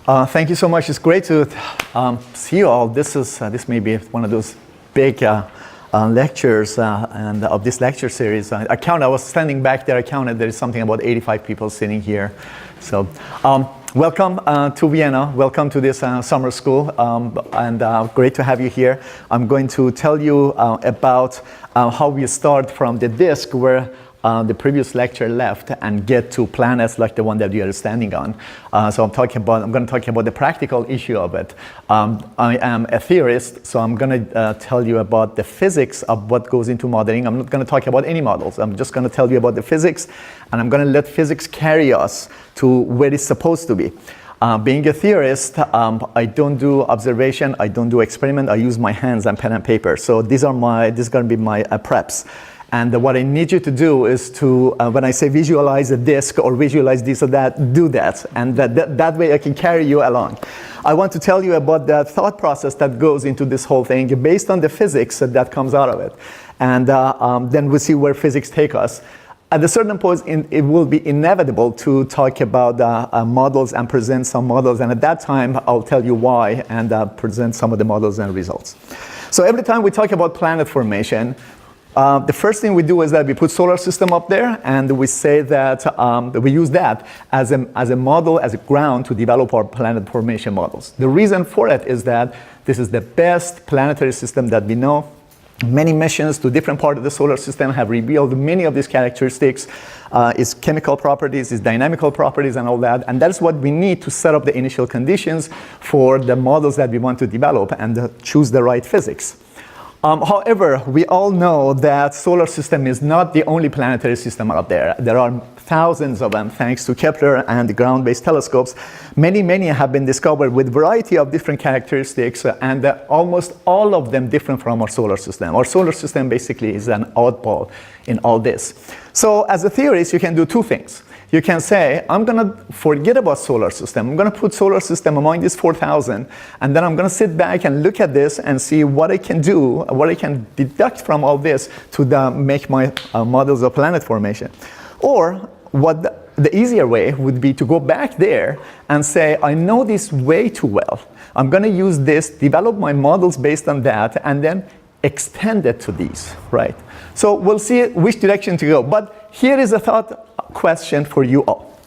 Thank you so much. It's great to see you all. This may be one of those big lectures and of this lecture series. I was standing back there. I counted. There is something about 85 people sitting here. So, welcome to Vienna. Welcome to this summer school, and great to have you here. I'm going to tell you about how we start from the disk where the previous lecture left and get to planets like the one that you are standing on. So I'm going to talk about the practical issue of it. I am a theorist, so I'm going to tell you about the physics of what goes into modeling. I'm not going to talk about any models. I'm just going to tell you about the physics, and I'm going to let physics carry us to where it's supposed to be. Being a theorist, I don't do observation, I don't do experiment, I use my hands and pen and paper. So this is going to be my preps. And what I need you to do is to, when I say visualize a disk or visualize this or that, do that. And that way I can carry you along. I want to tell you about the thought process that goes into this whole thing based on the physics that comes out of it. And then we'll see where physics take us. At a certain point, it will be inevitable to talk about models and present some models. And at that time, I'll tell you why and present some of the models and results. So every time we talk about planet formation, the first thing we do is that we put solar system up there, and we say that we use that as a model, as a ground to develop our planet formation models. The reason for it is that this is the best planetary system that we know. Many missions to different parts of the solar system have revealed many of these characteristics, its chemical properties, its dynamical properties, and all that. And that's what we need to set up the initial conditions for the models that we want to develop and choose the right physics. However, we all know that solar system is not the only planetary system out there. There are thousands of them thanks to Kepler and the ground-based telescopes. Many have been discovered with a variety of different characteristics, and almost all of them different from our solar system. Our solar system basically is an oddball in all this. So as a theorist, you can do two things. You can say, I'm going to forget about solar system. I'm going to put solar system among these 4,000, and then I'm going to sit back and look at this and see what I can do, what I can deduct from all this to make my models of planet formation. Or what the easier way would be to go back there and say, I know this way too well. I'm going to use this, develop my models based on that, and then extend it to these, right? So we'll see which direction to go. But here is a thought question for you all.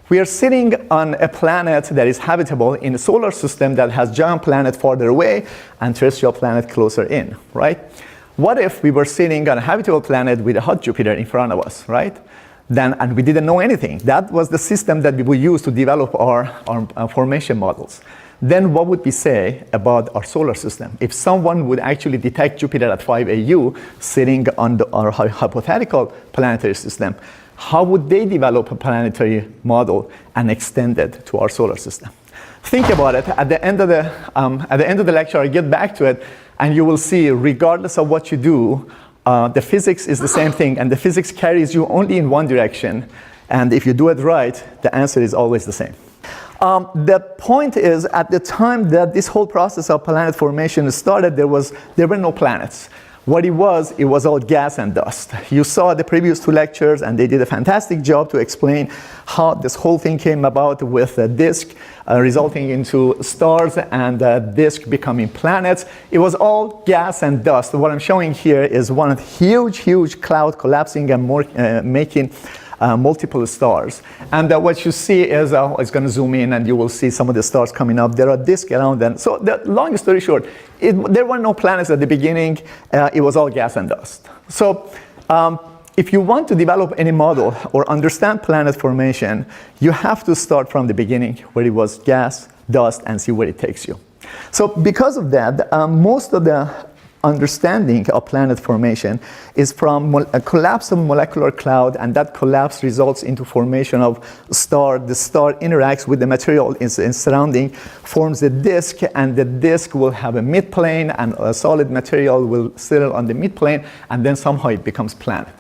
We are sitting on a planet that is habitable in a solar system that has giant planet farther away and terrestrial planet closer in, right? What if we were sitting on a habitable planet with a hot Jupiter in front of us, right? And we didn't know anything. That was the system that we would use to develop our formation models. Then what would we say about our solar system? If someone would actually detect Jupiter at 5 AU sitting on our hypothetical planetary system, how would they develop a planetary model and extend it to our solar system? Think about it. At the end of the lecture, I'll get back to it, and you will see, regardless of what you do, the physics is the same thing, and the physics carries you only in one direction. And if you do it right, the answer is always the same. The point is, at the time that this whole process of planet formation started, there were no planets. What it was all gas and dust. You saw the previous two lectures, and they did a fantastic job to explain how this whole thing came about with a disk resulting into stars and a disk becoming planets. It was all gas and dust. What I'm showing here is one huge cloud collapsing and making multiple stars. And what you see is, it's going to zoom in and you will see some of the stars coming up. There are disks around them. So the long story short, there were no planets at the beginning. It was all gas and dust. So if you want to develop any model or understand planet formation, you have to start from the beginning where it was gas, dust, and see where it takes you. So because of that, most of the understanding of planet formation is from a collapse of molecular cloud, and that collapse results into formation of star. The star interacts with the material in surrounding, forms a disk, and the disk will have a midplane, and a solid material will settle on the midplane, and then somehow it becomes planet.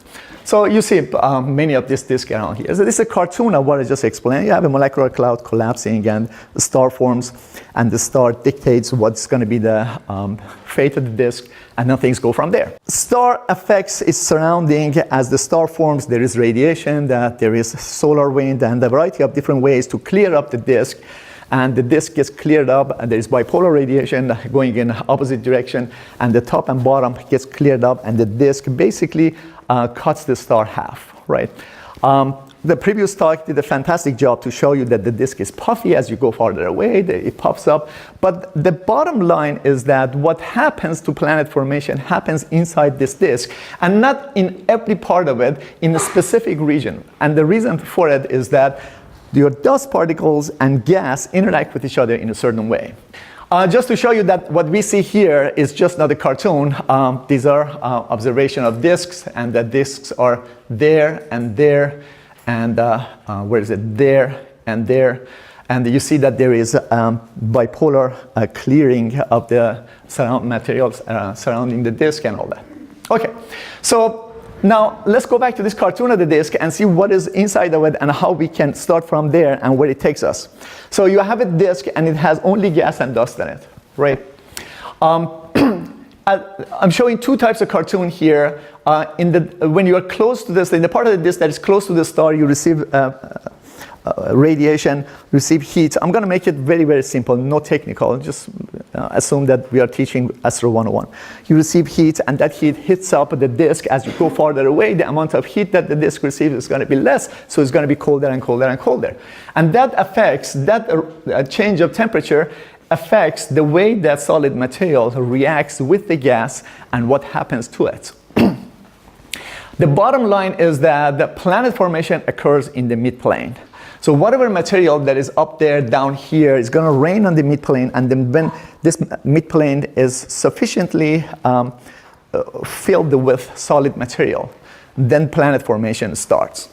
So you see many of these disks around here. So this is a cartoon of what I just explained. You have a molecular cloud collapsing, and the star forms, and the star dictates what's going to be the fate of the disk, and then things go from there. Star affects its surrounding. As the star forms, there is radiation, there is solar wind, and a variety of different ways to clear up the disk. and the disk gets cleared up, and there is bipolar radiation going in opposite direction, and the top and bottom gets cleared up, and the disk basically cuts the star half, right? The previous talk did a fantastic job to show you that the disk is puffy as you go farther away, it puffs up. But the bottom line is that what happens to planet formation happens inside this disk, and not in every part of it, in a specific region. And the reason for it is that your dust particles and gas interact with each other in a certain way. Just to show you that what we see here is just not a cartoon. These are observation of disks, and the disks are there and there, and where is it? There and there. And you see that there is bipolar clearing of the materials surrounding the disk and all that. Okay, so now let's go back to this cartoon of the disk and see what is inside of it and how we can start from there and where it takes us. So you have a disk and it has only gas and dust in it, right? I'm showing two types of cartoon here. When you are close to this, in the part of the disk that is close to the star, you receive radiation, receive heat. I'm going to make it very, very simple, no technical. Just assume that we are teaching Astro 101. You receive heat, and that heat hits up the disk. As you go farther away, the amount of heat that the disk receives is going to be less, so it's going to be colder and colder and colder. And that affects, that change of temperature affects the way that solid material reacts with the gas and what happens to it. The bottom line is that the planet formation occurs in the midplane. So whatever material that is up there, down here, is going to rain on the midplane, and then when this midplane is sufficiently filled with solid material, then planet formation starts.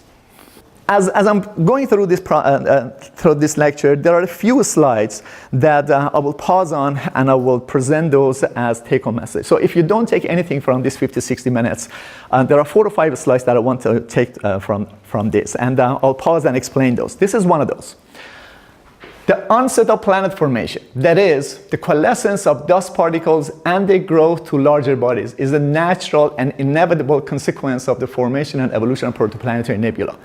As I'm going through this lecture, there are a few slides that I will pause on, and I will present those as take-home message. So if you don't take anything from these 50, 60 minutes, there are 4 to 5 slides that I want to take from this, and I'll pause and explain those. This is one of those. The onset of planet formation, that is, the coalescence of dust particles and their growth to larger bodies, is a natural and inevitable consequence of the formation and evolution of protoplanetary nebula.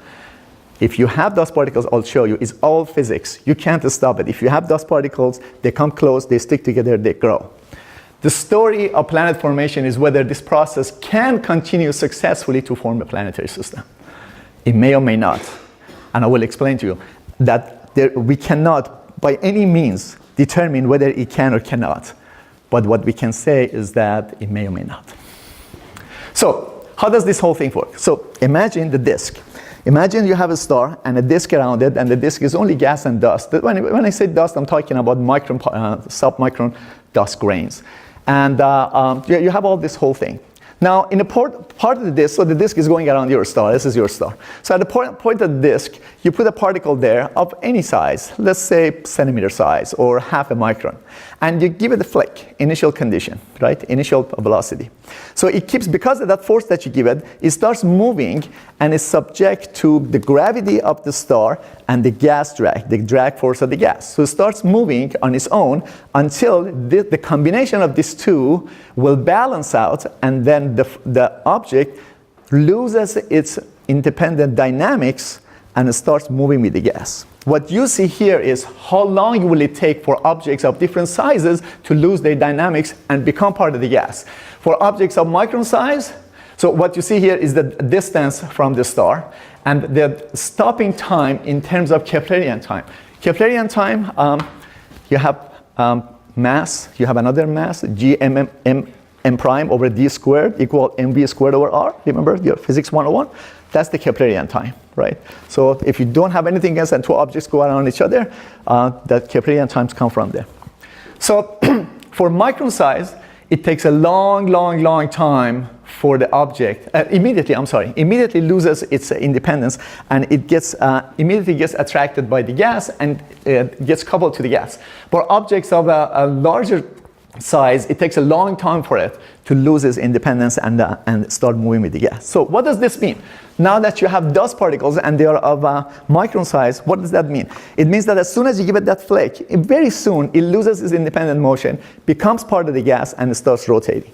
If you have dust particles, I'll show you, it's all physics. You can't stop it. If you have dust particles, they come close, they stick together, they grow. The story of planet formation is whether this process can continue successfully to form a planetary system. It may or may not. And I will explain to you that we cannot, by any means, determine whether it can or cannot. But what we can say is that it may or may not. So, how does this whole thing work? So, imagine the disk. Imagine you have a star and a disk around it, and the disk is only gas and dust. When I say dust, I'm talking about submicron dust grains. And you have all this whole thing. Now, in a part of the disk, so the disk is going around your star. This is your star. So at the point of the disk, you put a particle there of any size, let's say centimeter size or half a micron, and you give it a flick, initial condition, right? Initial velocity. So it keeps, because of that force that you give it, it starts moving and is subject to the gravity of the star and the gas drag, the drag force of the gas. So it starts moving on its own until the combination of these two will balance out, and then the object loses its independent dynamics and starts moving with the gas. What you see here is how long will it take for objects of different sizes to lose their dynamics and become part of the gas. For objects of micron size, so what you see here is the distance from the star and the stopping time in terms of Keplerian time. Keplerian time, you have mass, you have another mass, g m prime over d squared equal mv squared over r. Remember your physics 101? That's the Keplerian time, right? So if you don't have anything else and two objects go around each other, that Keplerian times come from there. So for micron size, it takes a long time for the object, immediately loses its independence, and it gets immediately gets attracted by the gas and gets coupled to the gas. For objects of a larger size, it takes a long time for it to lose its independence and start moving with the gas. So what does this mean? Now that you have dust particles and they are of micron size, what does that mean? It means that as soon as you give it that flick, very soon it loses its independent motion, becomes part of the gas, and it starts rotating.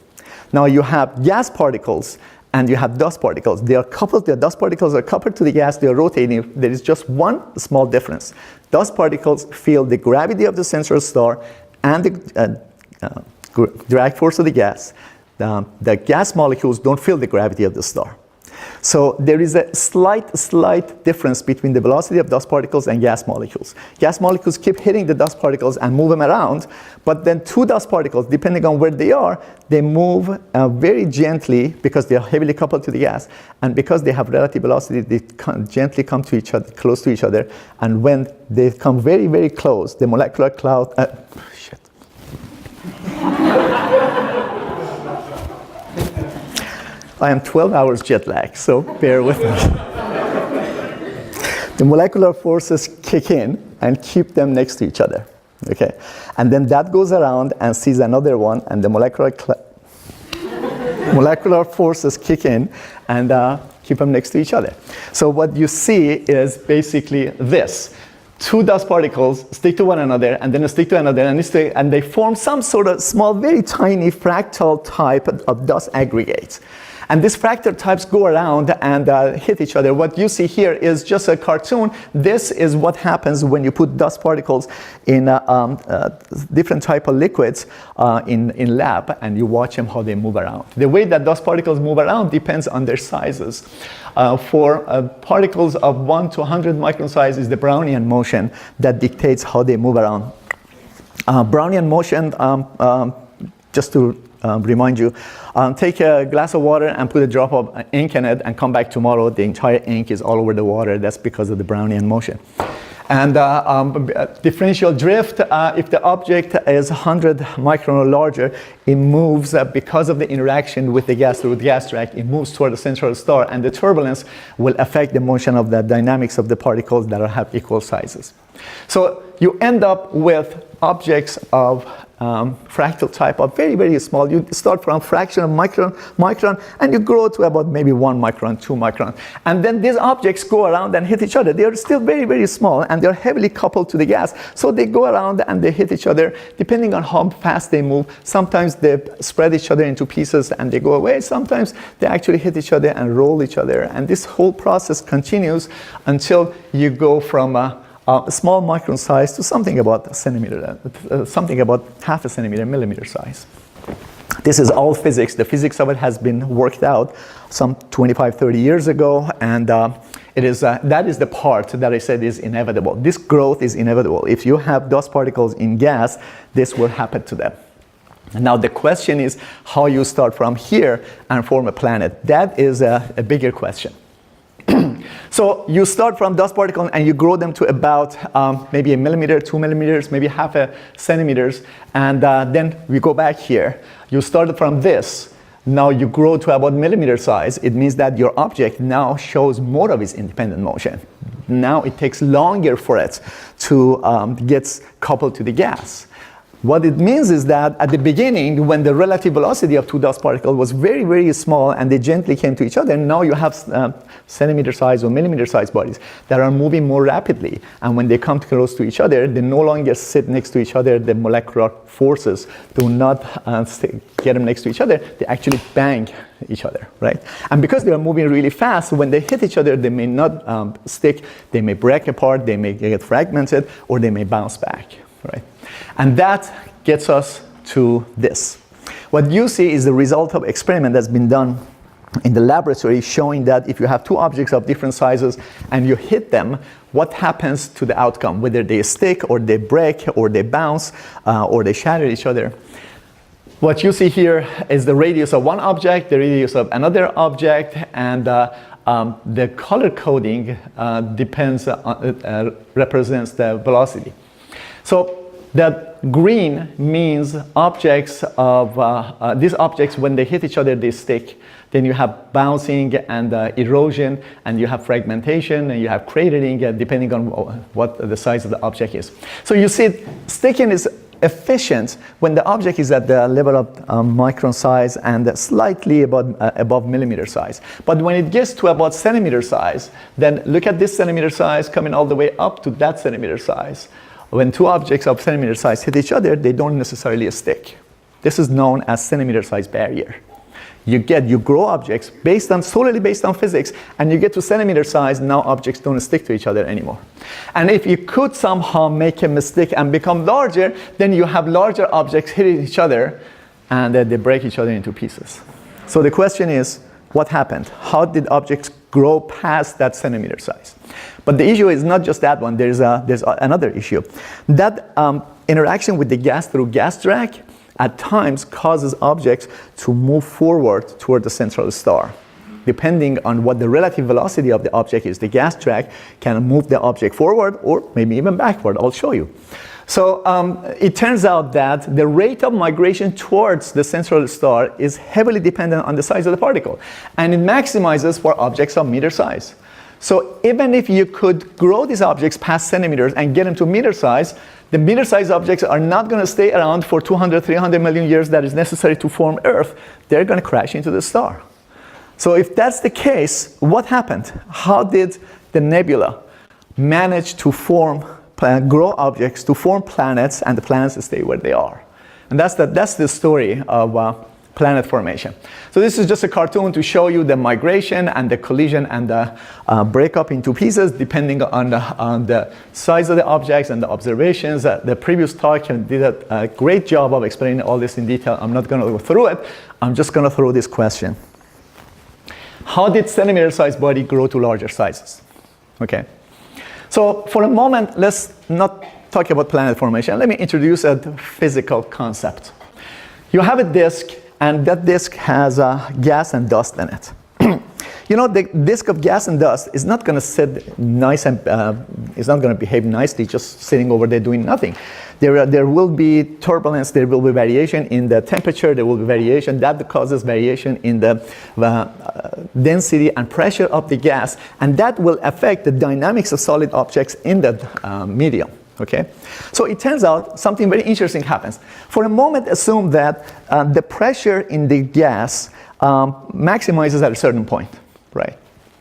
Now you have gas particles and you have dust particles. They are coupled, the dust particles are coupled to the gas, they are rotating. There is just one small difference. Dust particles feel the gravity of the central star and the drag force of the gas. The gas molecules don't feel the gravity of the star. So there is a slight difference between the velocity of dust particles and gas molecules. Gas molecules keep hitting the dust particles and move them around, but then two dust particles, depending on where they are, they move very gently because they are heavily coupled to the gas, and because they have relative velocity, they gently come to each other, close to each other, and when they come very, very close, the molecular cloud, I am 12 hours jet lag, so bear with me. The molecular forces kick in and keep them next to each other, okay? And then that goes around and sees another one, and the molecular forces kick in and keep them next to each other. So what you see is basically this. Two dust particles stick to one another, and then stick to another, and they form some sort of small, very tiny fractal type of dust aggregates. And these fractal types go around and hit each other. What you see here is just a cartoon. This is what happens when you put dust particles in different type of liquids in lab, and you watch them how they move around. The way that dust particles move around depends on their sizes. For particles of 1 to 100 micron size is the Brownian motion that dictates how they move around. Brownian motion, just to remind you, take a glass of water and put a drop of ink in it and come back tomorrow. The entire ink is all over the water. That's because of the Brownian motion. And differential drift, if the object is 100 micron or larger, it moves because of the interaction with the gas through the gas track. It moves toward the central star, and the turbulence will affect the motion of the dynamics of the particles that have equal sizes. So you end up with objects of fractal type are very, very small. You start from fraction of micron, and you grow to about maybe 1 micron, 2 micron. And then these objects go around and hit each other. They are still very, very small, and they're heavily coupled to the gas. So they go around and they hit each other, depending on how fast they move. Sometimes they spread each other into pieces and they go away. Sometimes they actually hit each other and roll each other. And this whole process continues until you go from a small micron size to something about a centimeter, something about half a centimeter, millimeter size. This is all physics. The physics of it has been worked out some 25, 30 years ago, and that is the part that I said is inevitable. This growth is inevitable. If you have dust particles in gas, this will happen to them. And now the question is how you start from here and form a planet. That is a bigger question. So you start from dust particles and you grow them to about maybe a millimeter, 2 millimeters, maybe half a centimeters, and then we go back here. You started from this. Now you grow to about millimeter size. It means that your object now shows more of its independent motion. Now it takes longer for it to get coupled to the gas. What it means is that at the beginning, when the relative velocity of two dust particles was very, very small and they gently came to each other, now you have centimeter size or millimeter size bodies that are moving more rapidly. And when they come close to each other, they no longer sit next to each other. The molecular forces do not get them next to each other. They actually bang each other, right? And because they are moving really fast, when they hit each other, they may not stick. They may break apart, they may get fragmented, or they may bounce back, right? And that gets us to this. What you see is the result of experiment that's been done in the laboratory showing that if you have two objects of different sizes and you hit them, what happens to the outcome, whether they stick or they break or they bounce or they shatter each other. What you see here is the radius of one object, the radius of another object, and the color coding represents the velocity. So that green means objects of these objects, when they hit each other, they stick. Then you have bouncing and erosion, and you have fragmentation, and you have cratering, depending on what the size of the object is. So you see, sticking is efficient when the object is at the level of micron size and slightly above millimeter size. But when it gets to about centimeter size, then look at this centimeter size coming all the way up to that centimeter size. When two objects of centimeter size hit each other, they don't necessarily stick. This is known as centimeter size barrier. You grow objects solely based on physics, and you get to centimeter size. Now objects don't stick to each other anymore. And if you could somehow make a mistake and become larger, then you have larger objects hitting each other, and they break each other into pieces. So the question is, what happened? How did objects grow past that centimeter size? But the issue is not just that one. There's another issue. That interaction with the gas through gas drag at times causes objects to move forward toward the central star. Depending on what the relative velocity of the object is, the gas drag can move the object forward or maybe even backward. I'll show you. So it turns out that the rate of migration towards the central star is heavily dependent on the size of the particle, and it maximizes for objects of meter size. So even if you could grow these objects past centimeters and get them to meter size, the meter-sized objects are not going to stay around for 200, 300 million years that is necessary to form Earth. They're going to crash into the star. So if that's the case, what happened? How did the nebula manage to grow objects to form planets, and the planets stay where they are? And that's the story of planet formation. So this is just a cartoon to show you the migration and the collision and the breakup into pieces depending on the size of the objects and the observations. The previous talk did a great job of explaining all this in detail. I'm not going to go through it. I'm just going to throw this question. How did centimeter-sized body grow to larger sizes? Okay. So for a moment, let's not talk about planet formation. Let me introduce a physical concept. You have a disk, and that disk has gas and dust in it. You know, the disk of gas and dust is not going to sit nice and it's not going to behave nicely just sitting over there doing nothing. There will be turbulence, there will be variation in the temperature, there will be variation. That causes variation in the density and pressure of the gas, and that will affect the dynamics of solid objects in the medium. Okay? So it turns out something very interesting happens. For a moment, assume that the pressure in the gas maximizes at a certain point, right?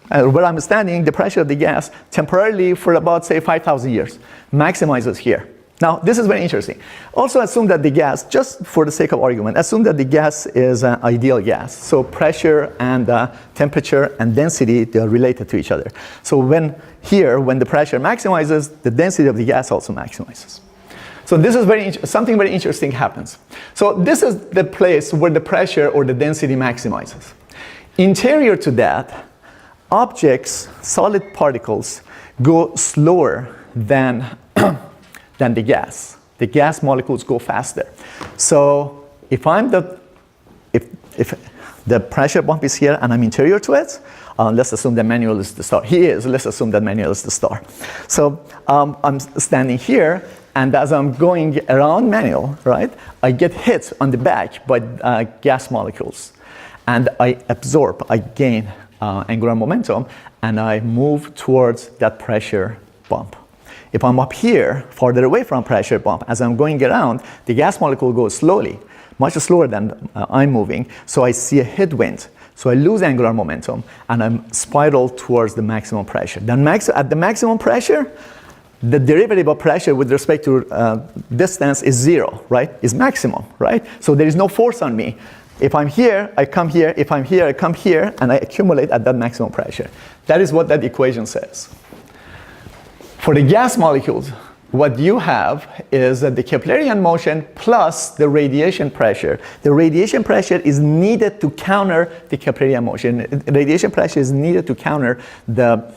Where I'm standing, the pressure of the gas temporarily for about, say, 5,000 years maximizes here. Now, this is very interesting. Also assume that the gas, just for the sake of argument, assume that the gas is an ideal gas. So pressure and temperature and density, they are related to each other. So when the pressure maximizes, the density of the gas also maximizes. So this is something very interesting happens. So this is the place where the pressure or the density maximizes. Interior to that, objects, solid particles, go slower than the gas. The gas molecules go faster. So if the pressure bump is here and I'm interior to it, let's assume that Manuel is the star. He is. Let's assume that Manuel is the star. So I'm standing here, and as I'm going around Manuel, right, I get hit on the back by gas molecules, and I absorb. I gain angular momentum, and I move towards that pressure bump. If I'm up here, farther away from pressure bump, as I'm going around, the gas molecule goes slowly, much slower than I'm moving, so I see a headwind. So I lose angular momentum, and I'm spiral towards the maximum pressure. Then at the maximum pressure, the derivative of pressure with respect to distance is zero, right? Is maximum, right? So there is no force on me. If I'm here, I come here. If I'm here, I come here, and I accumulate at that maximum pressure. That is what that equation says. For the gas molecules, what you have is the Keplerian motion plus the radiation pressure. The radiation pressure is needed to counter the Keplerian motion. Radiation pressure is needed to counter the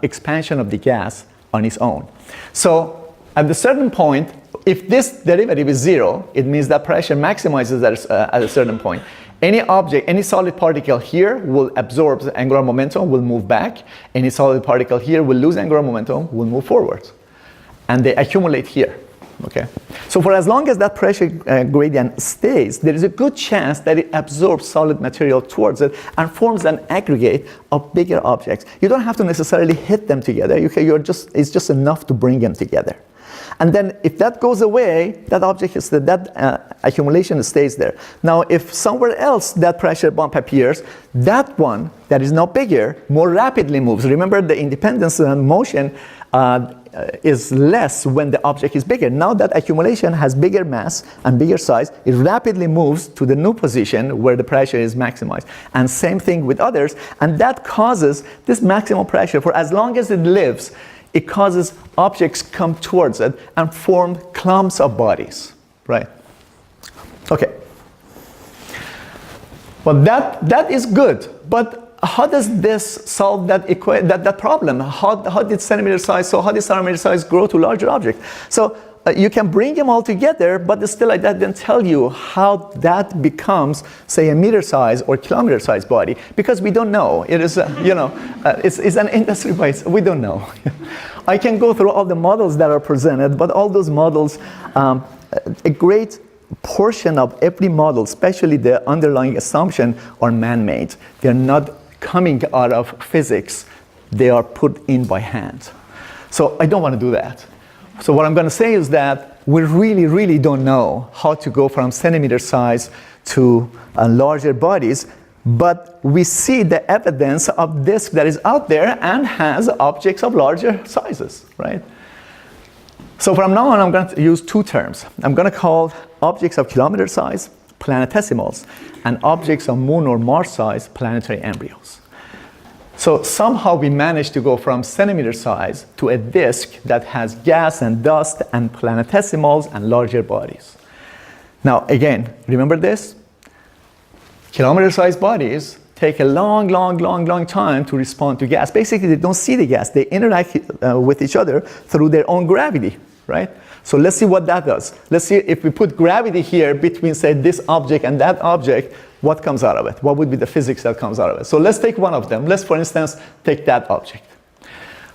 expansion of the gas on its own. So at a certain point, if this derivative is zero, it means that pressure maximizes at a certain point. Any object, any solid particle here will absorb the angular momentum, will move back. Any solid particle here will lose angular momentum, will move forward. And they accumulate here. Okay? So for as long as that pressure gradient stays, there is a good chance that it absorbs solid material towards it and forms an aggregate of bigger objects. You don't have to necessarily hit them together. It's just enough to bring them together. And then if that goes away, that object is that accumulation stays there. Now, if somewhere else that pressure bump appears, that one that is now bigger more rapidly moves. Remember, the independence motion is less when the object is bigger. Now that accumulation has bigger mass and bigger size, it rapidly moves to the new position where the pressure is maximized. And same thing with others, and that causes this maximum pressure. For as long as it lives, it causes objects come towards it and form clumps of bodies, right? Okay. Well, that is good, but how does this solve that problem? How did centimeter size grow to larger object? So you can bring them all together, but still that didn't tell you how that becomes, say, a meter size or kilometer size body, because we don't know. It is, it's an industry by itself. We don't know. I can go through all the models that are presented, but all those models, a great portion of every model, especially the underlying assumption, are man-made. They're not coming out of physics. They are put in by hand. So I don't want to do that. So what I'm going to say is that we really, really don't know how to go from centimeter size to larger bodies, but we see the evidence of disk that is out there and has objects of larger sizes, right? So from now on, I'm going to use two terms. I'm going to call objects of kilometer size planetesimals, and objects of moon or Mars size planetary embryos. So somehow we managed to go from centimeter size to a disk that has gas and dust and planetesimals and larger bodies. Now again, remember this? Kilometer sized bodies take a long time to respond to gas. Basically, they don't see the gas. They interact with each other through their own gravity, right? So let's see what that does. Let's see if we put gravity here between, say, this object and that object, what comes out of it? What would be the physics that comes out of it? So let's take one of them. Let's, for instance, take that object.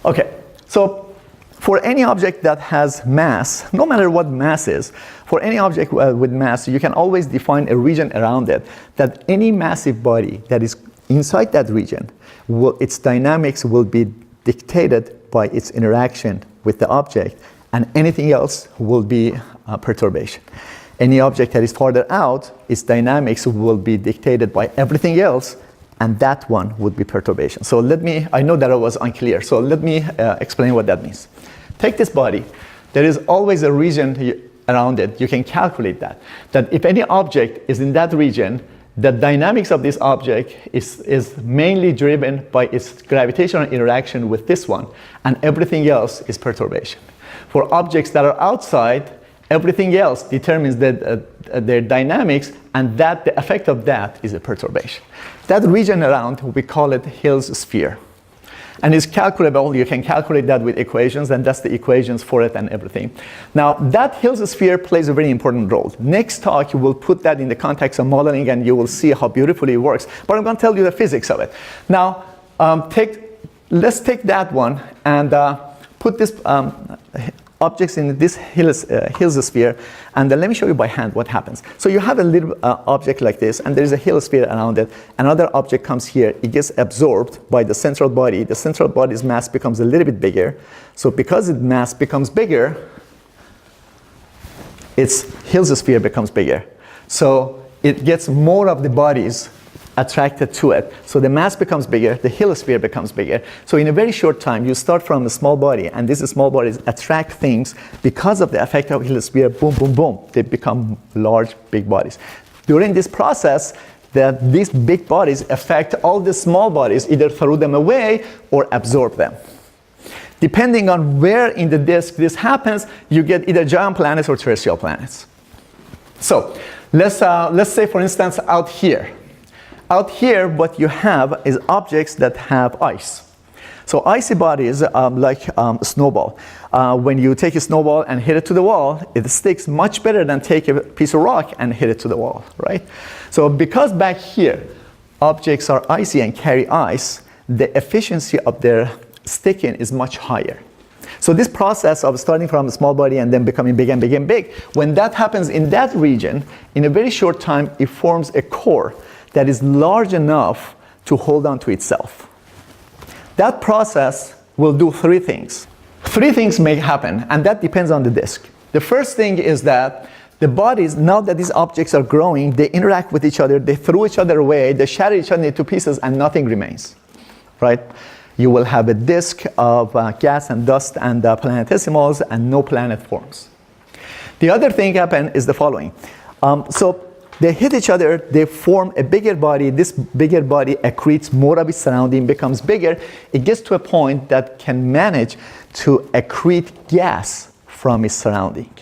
Okay, so for any object that has mass, no matter what mass is, for any object with mass, you can always define a region around it, that any massive body that is inside that region, its dynamics will be dictated by its interaction with the object, and anything else will be perturbation. Any object that is farther out, its dynamics will be dictated by everything else, and that one would be perturbation. So I know that I was unclear, so let me explain what that means. Take this body. There is always a region around it. You can calculate that if any object is in that region, the dynamics of this object is mainly driven by its gravitational interaction with this one, and everything else is perturbation. For objects that are outside, everything else determines their dynamics, and the effect of that is a perturbation. That region around, we call it Hill's sphere. And it's calculable. You can calculate that with equations, and that's the equations for it and everything. Now, that Hill's sphere plays a very important role. Next talk, you will put that in the context of modeling, and you will see how beautifully it works. But I'm going to tell you the physics of it. Now, let's take that one and put this objects in this Hill's sphere, and then let me show you by hand what happens. So you have a little object like this, and there is a Hill's sphere around it. Another object comes here. It gets absorbed by the central body. The central body's mass becomes a little bit bigger. So because its mass becomes bigger, its Hill's sphere becomes bigger. So it gets more of the bodies attracted to it. So the mass becomes bigger, the Hill's sphere becomes bigger. So in a very short time, you start from a small body, and these small bodies attract things because of the effect of Hill's sphere, boom, boom, boom. They become large, big bodies. During this process, these big bodies affect all the small bodies, either throw them away or absorb them. Depending on where in the disk this happens, you get either giant planets or terrestrial planets. So let's say, for instance, out here. Out here, what you have is objects that have ice. So icy bodies, like a snowball. When you take a snowball and hit it to the wall, it sticks much better than take a piece of rock and hit it to the wall, right? So because back here, objects are icy and carry ice, the efficiency of their sticking is much higher. So this process of starting from a small body and then becoming big and big and big, when that happens in that region, in a very short time, it forms a core that is large enough to hold on to itself. That process will do three things. Three things may happen, and that depends on the disk. The first thing is that the bodies, now that these objects are growing, they interact with each other, they throw each other away, they shatter each other into pieces, and nothing remains, right? You will have a disk of gas and dust and planetesimals, and no planet forms. The other thing happen is the following. So they hit each other, they form a bigger body. This bigger body accretes more of its surrounding, becomes bigger. It gets to a point that can manage to accrete gas from its surrounding.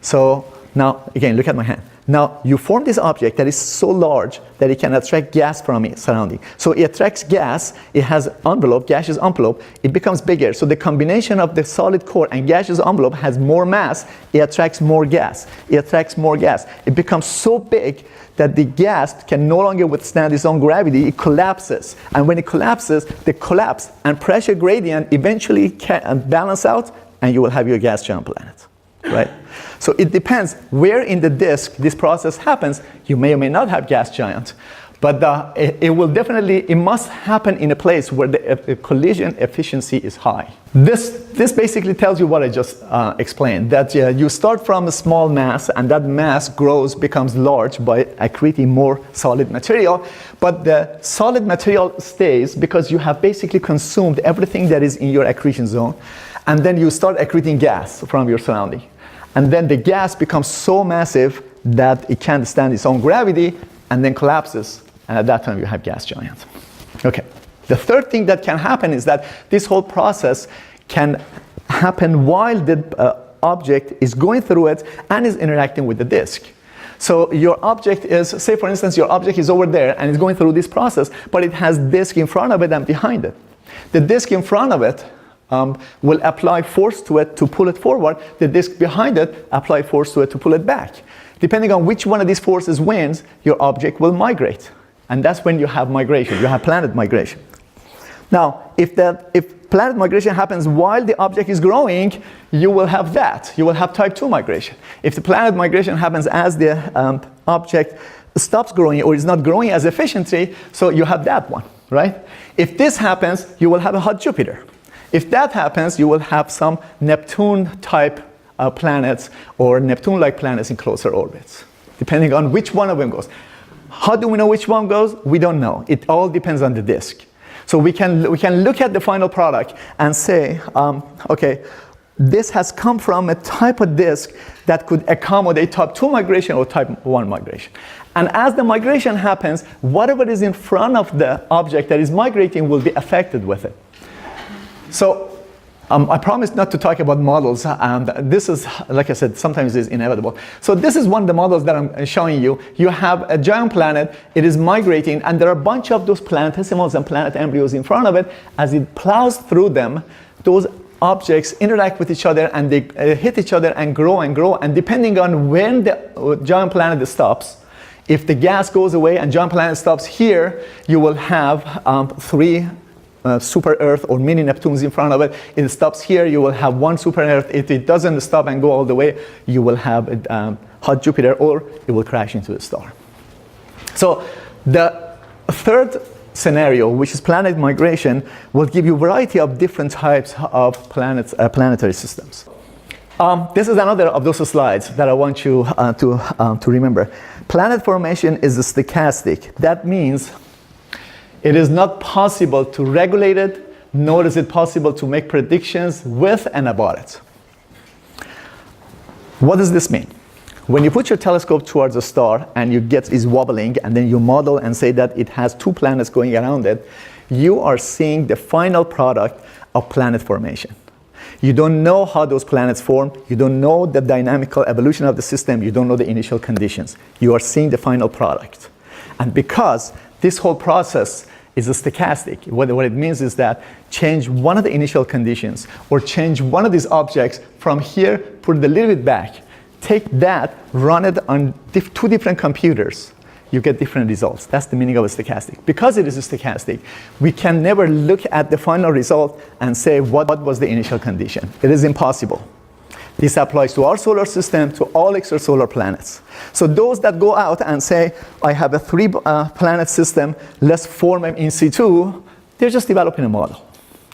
So now, again, look at my hand. Now, you form this object that is so large that it can attract gas from its surrounding. So it attracts gas, it has envelope, gaseous envelope, it becomes bigger. So the combination of the solid core and gaseous envelope has more mass, it attracts more gas. It attracts more gas. It becomes so big that the gas can no longer withstand its own gravity, it collapses. And when it collapses, the collapse and pressure gradient eventually can balance out, and you will have your gas giant planet, right? So it depends where in the disk this process happens. You may or may not have gas giant, but it will definitely, it must happen in a place where the collision efficiency is high. This basically tells you what I just explained, that you start from a small mass, and that mass grows, becomes large by accreting more solid material, but the solid material stays because you have basically consumed everything that is in your accretion zone, and then you start accreting gas from your surrounding. And then the gas becomes so massive that it can't stand its own gravity and then collapses. And at that time, you have gas giant. Okay. The third thing that can happen is that this whole process can happen while the object is going through it and is interacting with the disk. So your object is, say for instance, your object is over there and it's going through this process, but it has disk in front of it and behind it. The disk in front of it will apply force to it to pull it forward. The disk behind it apply force to it to pull it back. Depending on which one of these forces wins, your object will migrate. And that's when you have migration. You have planet migration. Now, if planet migration happens while the object is growing, you will have that. You will have type 2 migration. If the planet migration happens as the object stops growing or is not growing as efficiently, so you have that one, right? If this happens, you will have a hot Jupiter. If that happens, you will have some Neptune-type planets or Neptune-like planets in closer orbits, depending on which one of them goes. How do we know which one goes? We don't know. It all depends on the disk. So we can look at the final product and say, okay, this has come from a type of disk that could accommodate type 2 migration or type 1 migration. And as the migration happens, whatever is in front of the object that is migrating will be affected with it. So I promised not to talk about models, and this is, like I said, sometimes is inevitable. So this is one of the models that I'm showing you. You have a giant planet, it is migrating, and there are a bunch of those planetesimals and planet embryos in front of it. As it plows through them, those objects interact with each other and they hit each other and grow, and depending on when the giant planet stops, if the gas goes away and giant planet stops here, you will have three super Earth or mini Neptunes in front of it. If it stops here, you will have one super Earth. If it doesn't stop and go all the way, you will have a hot Jupiter, or it will crash into a star. So the third scenario, which is planet migration, will give you a variety of different types of planetary systems. This is another of those slides that I want you to remember. Planet formation is stochastic. That means it is not possible to regulate it, nor is it possible to make predictions with and about it. What does this mean? When you put your telescope towards a star and you get is wobbling, and then you model and say that it has two planets going around it, you are seeing the final product of planet formation. You don't know how those planets form. You don't know the dynamical evolution of the system. You don't know the initial conditions. You are seeing the final product. And because this whole process is stochastic, what it means is that change one of the initial conditions or change one of these objects from here, put it a little bit back, take that, run it on two different computers, you get different results. That's the meaning of stochastic. Because it is stochastic, we can never look at the final result and say what was the initial condition. It is impossible. This applies to our solar system, to all extrasolar planets. So those that go out and say, I have a three-planet system, let's form them in situ, they're just developing a model.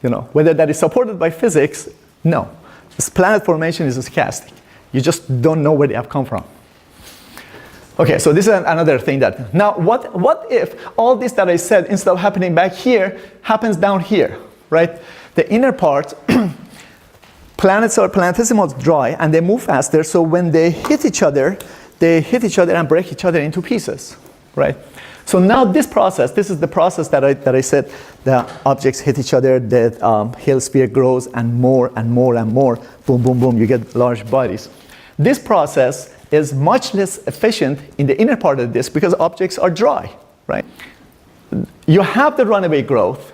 You know, whether that is supported by physics, no. This planet formation is stochastic. You just don't know where they have come from. Okay, so this is another thing now what if all this that I said, instead of happening back here, happens down here? right? The inner part, planets are planetesimals dry and they move faster, so when they hit each other and break each other into pieces, right? So now this is the process that I said, the objects hit each other, the Hale sphere grows, and more and more and more, boom, boom, boom, you get large bodies. This process is much less efficient in the inner part of the disk because objects are dry, right? You have the runaway growth,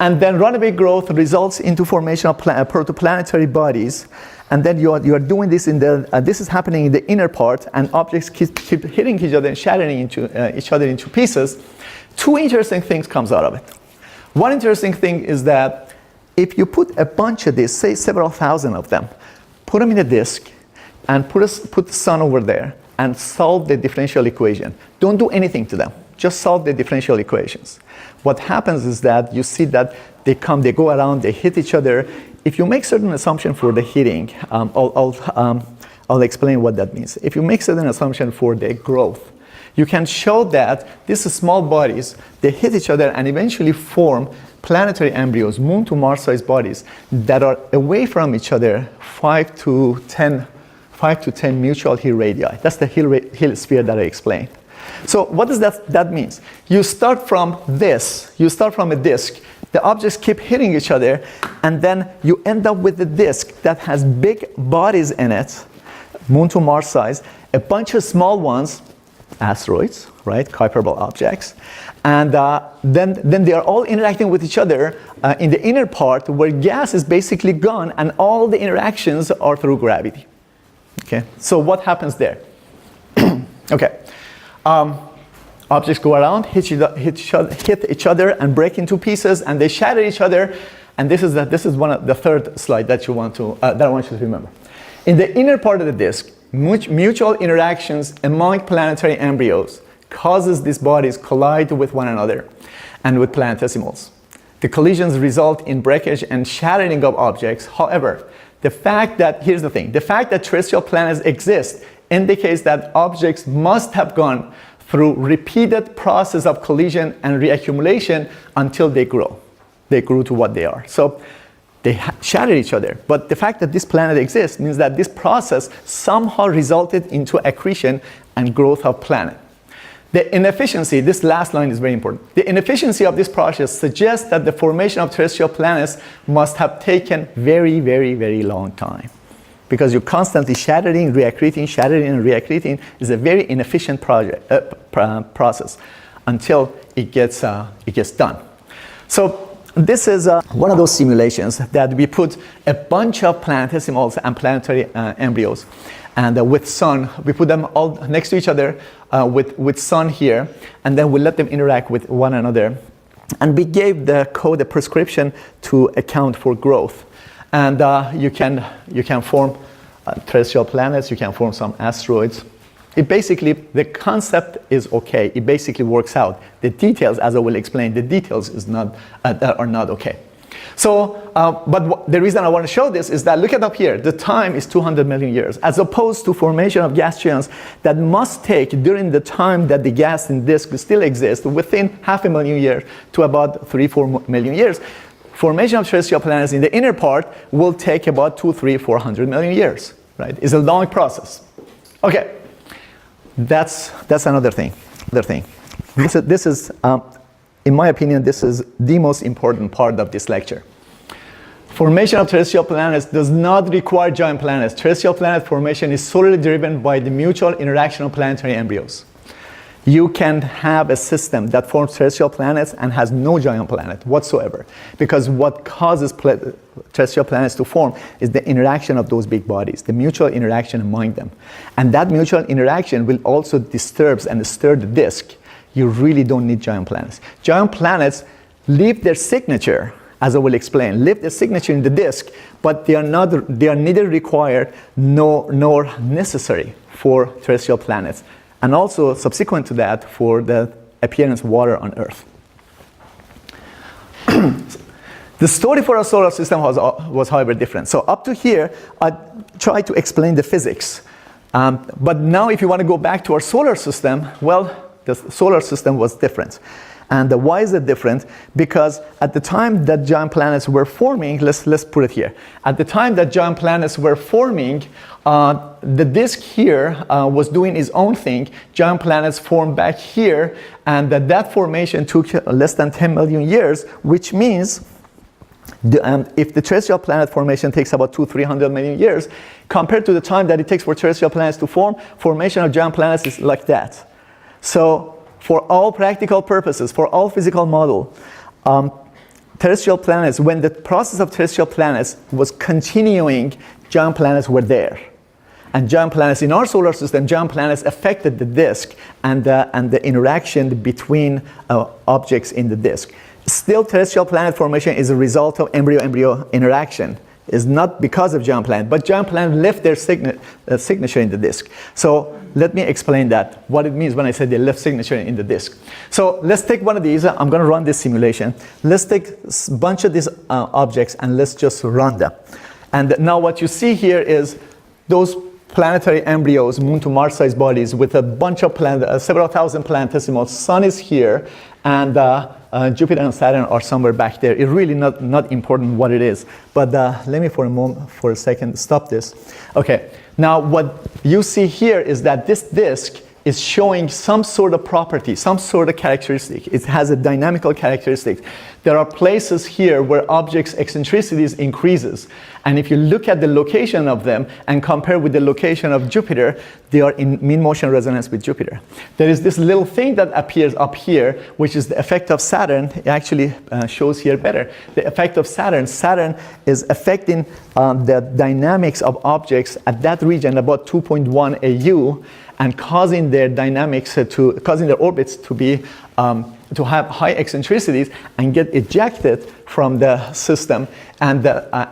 and then runaway growth results into formation of protoplanetary bodies, and then you are doing this this is happening in the inner part, and objects keep hitting each other and shattering each other into pieces. Two interesting things comes out of it. One interesting thing is that if you put a bunch of these, say several thousand of them, put them in a disk, and put the sun over there, and solve the differential equation. Don't do anything to them. Just solve the differential equations. What happens is that you see that they go around, they hit each other. If you make certain assumption for the hitting, I'll explain what that means. If you make certain assumption for the growth, you can show that these small bodies, they hit each other and eventually form planetary embryos, moon to Mars sized bodies that are away from each other 5 to 10 mutual Hale radii. That's the Hale sphere that I explained. So what does that mean? You start from a disk, the objects keep hitting each other, and then you end up with a disk that has big bodies in it, moon to Mars size, a bunch of small ones, asteroids, right, Kuiper belt objects, and then they are all interacting with each other in the inner part where gas is basically gone and all the interactions are through gravity. Okay, so what happens there? Okay, objects go around, hit each other and break into pieces, and they shatter each other. And this is the third slide that I want you to remember. In the inner part of the disk, mutual interactions among planetary embryos causes these bodies collide with one another and with planetesimals. The collisions result in breakage and shattering of objects. However, here's the thing, the fact that terrestrial planets exist indicates that objects must have gone through repeated process of collision and reaccumulation until they grow. They grew to what they are. So they shatter each other. But the fact that this planet exists means that this process somehow resulted into accretion and growth of planet. The inefficiency, this last line is very important. The inefficiency of this process suggests that the formation of terrestrial planets must have taken very, very, very long time. Because you're constantly shattering, reaccreting is a very inefficient process until it gets done. So this is one of those simulations that we put a bunch of planetesimals and planetary embryos, and with sun, we put them all next to each other with sun here, and then we let them interact with one another. And we gave the code a prescription to account for growth. And you can form terrestrial planets, you can form some asteroids. The concept is okay. It basically works out. The details, as I will explain, the details are not okay. So, but the reason I want to show this is that look at up here. The time is 200 million years, as opposed to formation of gas giants that must take during the time that the gas in disk still exists within 500,000 years to about 3-4 million years. Formation of terrestrial planets in the inner part will take about 400 million years. Right? It's a long process. Okay, that's another thing. This is in my opinion, this is the most important part of this lecture. Formation of terrestrial planets does not require giant planets. Terrestrial planet formation is solely driven by the mutual interaction of planetary embryos. You can have a system that forms terrestrial planets and has no giant planet whatsoever, because what causes terrestrial planets to form is the interaction of those big bodies, the mutual interaction among them. And that mutual interaction will also disturb and stir the disk. You really don't need giant planets. Giant planets leave their signature, as I will explain, leave their signature in the disk, but they are neither required nor necessary for terrestrial planets. And also, subsequent to that, for the appearance of water on Earth. The story for our solar system was however different. So up to here, I tried to explain the physics. But now if you want to go back to our solar system, well, the solar system was different. And why is it different? Because at the time that giant planets were forming, let's put it here. At the time that giant planets were forming, the disk here was doing its own thing. Giant planets formed back here, and that formation took less than 10 million years, which means if the terrestrial planet formation takes about 200-300 million years, compared to the time that it takes for terrestrial planets to form, formation of giant planets is like that. So for all practical purposes, for all physical model, terrestrial planets, when the process of terrestrial planets was continuing, giant planets were there. And giant planets in our solar system, giant planets affected the disk and the interaction between objects in the disk. Still, terrestrial planet formation is a result of embryo-embryo interaction. It's not because of giant planet, but giant planet left their signature in the disk. So let me explain that, what it means when I say they left signature in the disk. So let's take one of these. I'm going to run this simulation. Let's take a bunch of these objects and let's just run them. And now what you see here is those planetary embryos, moon to Mars sized bodies with a bunch of several thousand planetesimals. Sun is here, and Jupiter and Saturn are somewhere back there. It's really not important what it is. But let me for a second stop this. Okay, now what you see here is that this disk is showing some sort of property, some sort of characteristic. It has a dynamical characteristic. There are places here where objects' eccentricities increases. And if you look at the location of them and compare with the location of Jupiter, they are in mean motion resonance with Jupiter. There is this little thing that appears up here, which is the effect of Saturn. It actually shows here better. The effect of Saturn. Saturn is affecting the dynamics of objects at that region, about 2.1 AU, and causing their dynamics causing their orbits to be to have high eccentricities and get ejected from the system, and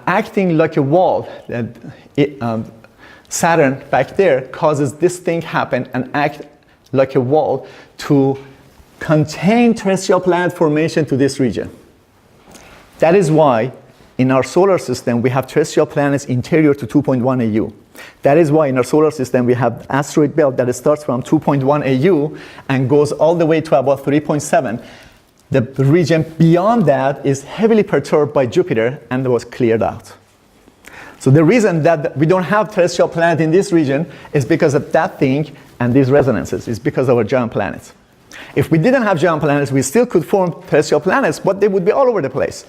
acting like a wall. Saturn back there causes this thing happen and act like a wall to contain terrestrial planet formation to this region. That is why in our solar system we have terrestrial planets interior to 2.1 AU. That is why in our solar system we have asteroid belt that starts from 2.1 AU and goes all the way to about 3.7. The region beyond that is heavily perturbed by Jupiter and was cleared out. So the reason that we don't have terrestrial planet in this region is because of that thing and these resonances. It's because of our giant planets. If we didn't have giant planets, we still could form terrestrial planets, but they would be all over the place.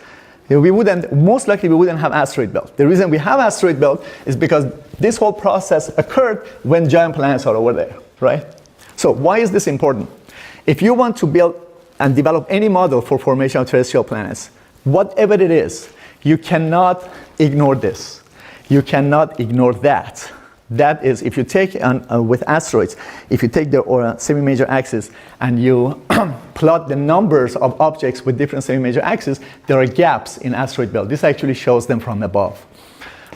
Most likely we wouldn't have asteroid belt. The reason we have asteroid belt is because this whole process occurred when giant planets are over there, right? So why is this important? If you want to build and develop any model for formation of terrestrial planets, whatever it is, you cannot ignore this. You cannot ignore that. That is, if you take, with asteroids, if you take the semi-major axis and you plot the numbers of objects with different semi-major axes, there are gaps in asteroid belt. This actually shows them from above,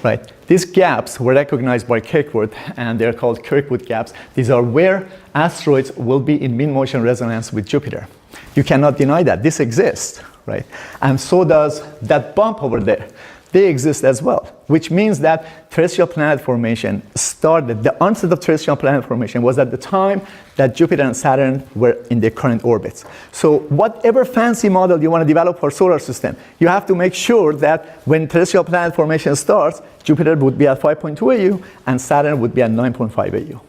right? These gaps were recognized by Kirkwood, and they're called Kirkwood gaps. These are where asteroids will be in mean motion resonance with Jupiter. You cannot deny that. This exists, right? And so does that bump over there. They exist as well, which means that terrestrial planet formation started, the onset of terrestrial planet formation was at the time that Jupiter and Saturn were in their current orbits. So whatever fancy model you want to develop for solar system, you have to make sure that when terrestrial planet formation starts, Jupiter would be at 5.2 AU and Saturn would be at 9.5 AU.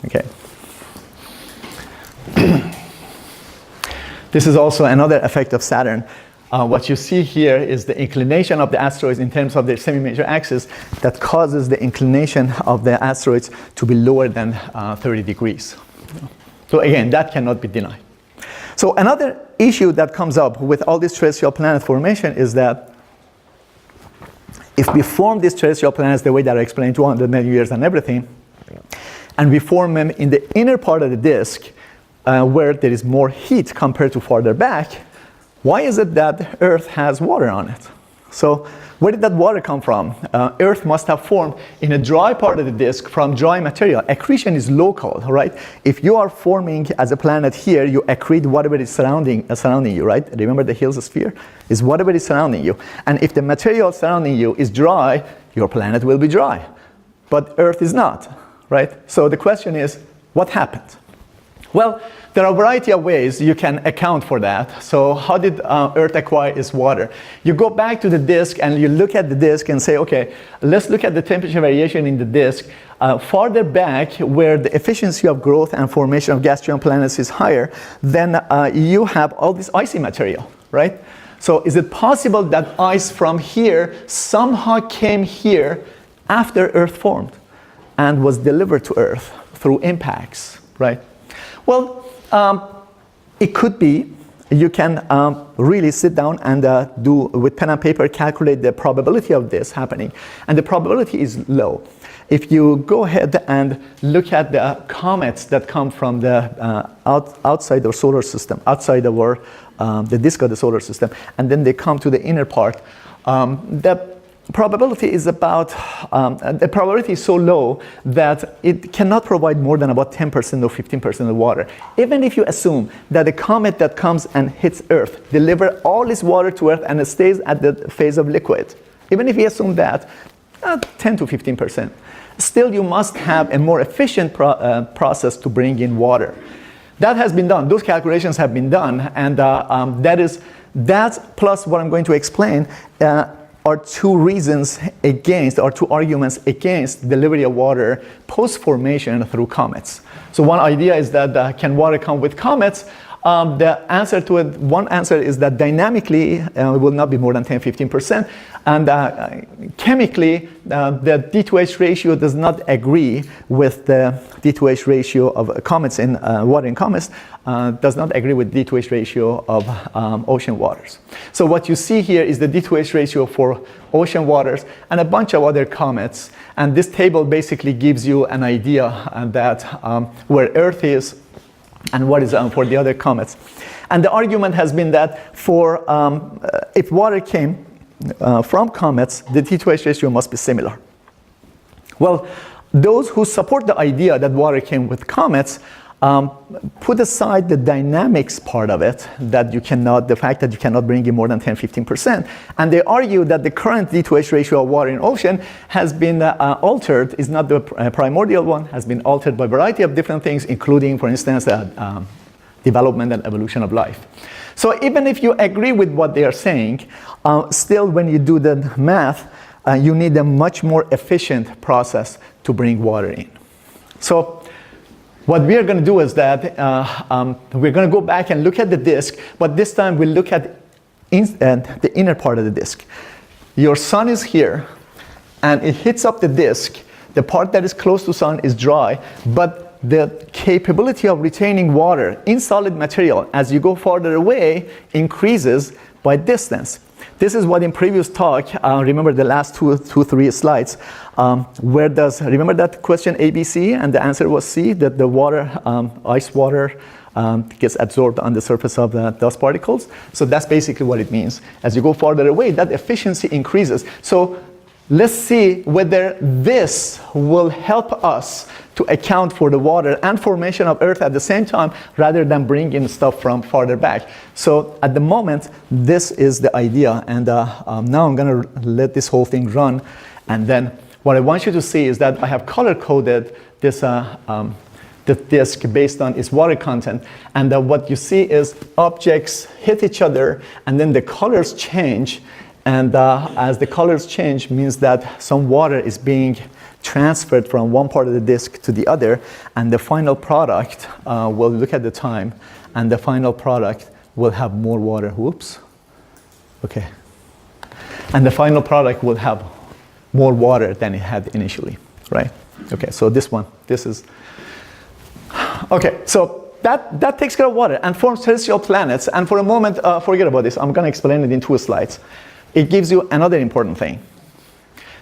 Okay. This is also another effect of Saturn. What you see here is the inclination of the asteroids in terms of their semi-major axis that causes the inclination of the asteroids to be lower than 30 degrees. So again, that cannot be denied. So another issue that comes up with all this terrestrial planet formation is that if we form these terrestrial planets the way that I explained, 200 million years and everything, and we form them in the inner part of the disk where there is more heat compared to farther back, why is it that Earth has water on it? So where did that water come from? Earth must have formed in a dry part of the disk from dry material. Accretion is local, right? If you are forming as a planet here, you accrete whatever is surrounding you, right? Remember the Hill's sphere? Is whatever is surrounding you. And if the material surrounding you is dry, your planet will be dry. But Earth is not, right? So the question is, what happened? Well, there are a variety of ways you can account for that. So how did Earth acquire its water? You go back to the disk and you look at the disk and say, okay, let's look at the temperature variation in the disk. Farther back, where the efficiency of growth and formation of gas giant planets is higher, then you have all this icy material, right? So is it possible that ice from here somehow came here after Earth formed and was delivered to Earth through impacts, right? Well, it could be. You can really sit down and do, with pen and paper, calculate the probability of this happening. And the probability is low. If you go ahead and look at the comets that come from the outside our solar system, outside of our, the disk of the solar system, and then they come to the inner part, the probability is about, the probability is so low that it cannot provide more than about 10% or 15% of water. Even if you assume that a comet that comes and hits Earth delivers all its water to Earth and it stays at the phase of liquid, even if you assume that, 10 to 15%, still you must have a more efficient process to bring in water. That has been done. Those calculations have been done, and that plus what I'm going to explain are two reasons against, or two arguments against delivery of water post-formation through comets. So one idea is that can water come with comets? The answer to it, one answer is that dynamically it will not be more than 10-15%, and chemically the D2H ratio does not agree with the D2H ratio of comets in water in comets, does not agree with D2H ratio of ocean waters. So what you see here is the D2H ratio for ocean waters and a bunch of other comets, and this table basically gives you an idea that where Earth is and what is for the other comets. And the argument has been that for if water came from comets, the D2H ratio must be similar. Well, those who support the idea that water came with comets put aside the dynamics part of it, that you cannot, the fact that you cannot bring in more than 10-15%, and they argue that the current D2H ratio of water in ocean has been altered, is not the primordial one, has been altered by a variety of different things, including, for instance, development and evolution of life. So even if you agree with what they are saying, still when you do the math, you need a much more efficient process to bring water in. So what we are going to do is that we're going to go back and look at the disk, but this time we'll look at the inner part of the disk. Your sun is here, and it hits up the disk. The part that is close to sun is dry, but the capability of retaining water in solid material as you go farther away increases by distance. This is what in previous talk, remember the last three slides, remember that question ABC, and the answer was C, that the water, ice water gets absorbed on the surface of the dust particles. So that's basically what it means. As you go farther away, that efficiency increases. So let's see whether this will help us to account for the water and formation of Earth at the same time, rather than bring in stuff from farther back. So at the moment, this is the idea, and now I'm going to let this whole thing run, and then what I want you to see is that I have color-coded this the disk based on its water content, and what you see is objects hit each other, and then the colors change, and as the colors change means that some water is being transferred from one part of the disk to the other, and the final product, we'll look at the time, and the final product will have more water. Whoops. Okay. And the final product will have more water than it had initially, right? Okay, so this is, okay, so that takes care of water and forms terrestrial planets. And for a moment, forget about this. I'm going to explain it in 2 slides. It gives you another important thing.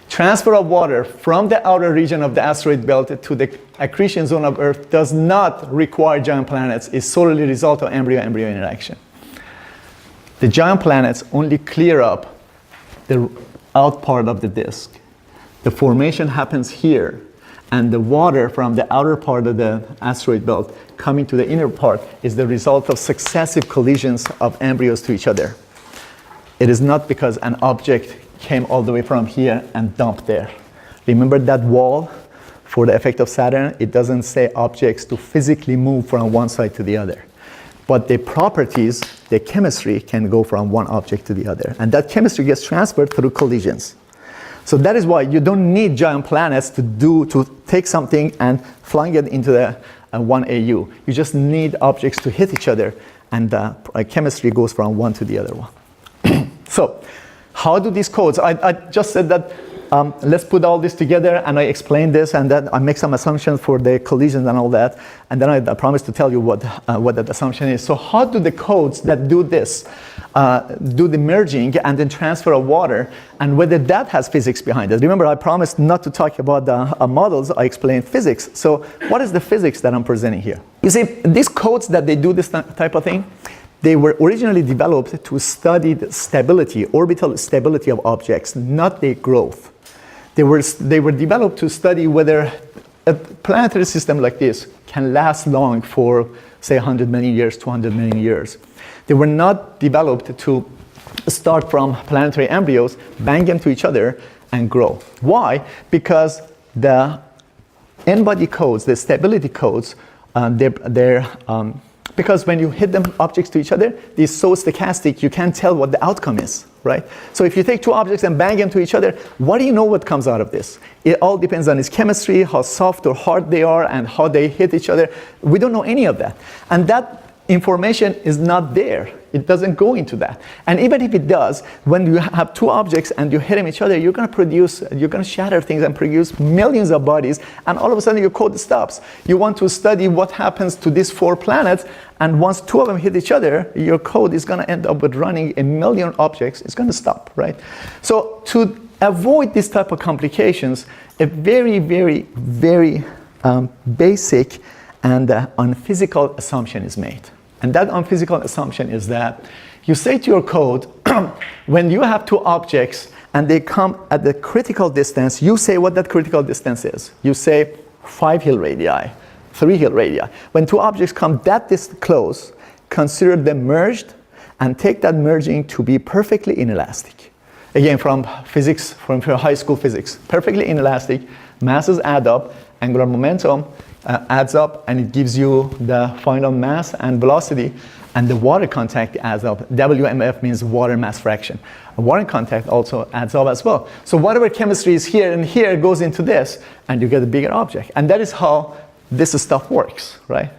Transfer of water from the outer region of the asteroid belt to the accretion zone of Earth does not require giant planets. It's solely a result of embryo-embryo interaction. The giant planets only clear up the out part of the disk. The formation happens here, and the water from the outer part of the asteroid belt coming to the inner part is the result of successive collisions of embryos to each other. It is not because an object came all the way from here and dumped there. Remember that wall for the effect of Saturn, it doesn't say objects to physically move from one side to the other. But the properties, the chemistry, can go from one object to the other. And that chemistry gets transferred through collisions. So that is why you don't need giant planets to take something and flying it into the 1 AU. You just need objects to hit each other, and chemistry goes from one to the other one. So how do these codes? I just said that let's put all this together, and I explain this, and then I make some assumptions for the collisions and all that, and then I promise to tell you what that assumption is. So how do the codes that do this, do the merging and then transfer of water, and whether that has physics behind it? Remember, I promised not to talk about the models, I explained physics. So what is the physics that I'm presenting here? You see, these codes that they do this type of thing, they were originally developed to study the stability, orbital stability of objects, not their growth. They were developed to study whether a planetary system like this can last long for, say, 100 million years, 200 million years. They were not developed to start from planetary embryos, bang them to each other, and grow. Why? Because the n-body codes, the stability codes, because when you hit them objects to each other, they're so stochastic you can't tell what the outcome is, right? So if you take two objects and bang them to each other, what do you know what comes out of this? It all depends on its chemistry, how soft or hard they are, and how they hit each other. We don't know any of that. And that information is not there. It doesn't go into that. And even if it does, when you have two objects and you hit them each other, you're going to shatter things and produce millions of bodies, and all of a sudden your code stops. You want to study what happens to these 4 planets, and once 2 of them hit each other, your code is going to end up with running a million objects. It's going to stop, right? So to avoid this type of complications, a very, very, very basic and unphysical assumption is made. And that unphysical assumption is that you say to your code, when you have 2 objects and they come at the critical distance, you say what that critical distance is. You say 5 Hill radii, 3 Hill radii. When 2 objects come that this close, consider them merged and take that merging to be perfectly inelastic. Again, from physics, from high school physics, perfectly inelastic, masses add up, angular momentum adds up, and it gives you the final mass and velocity, and the water contact adds up. WMF means water mass fraction. Water contact also adds up as well. So whatever chemistry is here and here goes into this, and you get a bigger object. And that is how this stuff works, right?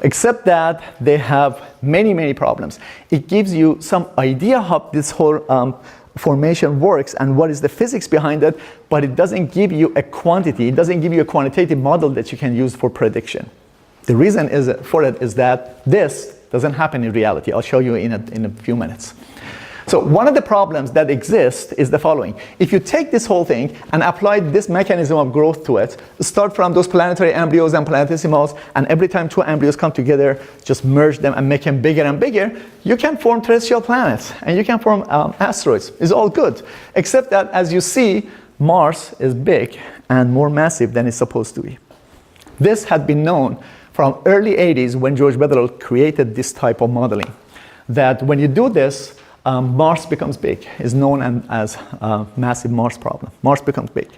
Except that they have many, many problems. It gives you some idea how this whole formation works and what is the physics behind it, but it doesn't give you a quantity. It doesn't give you a quantitative model that you can use for prediction. The reason for it is that this doesn't happen in reality. I'll show you in a few minutes. So one of the problems that exists is the following. If you take this whole thing and apply this mechanism of growth to it, start from those planetary embryos and planetesimals, and every time 2 embryos come together, just merge them and make them bigger and bigger, you can form terrestrial planets and you can form asteroids. It's all good. Except that, as you see, Mars is big and more massive than it's supposed to be. This had been known from early 80s when George Bedell created this type of modeling, that when you do this, Mars becomes big. Is known as massive Mars problem. Mars becomes big.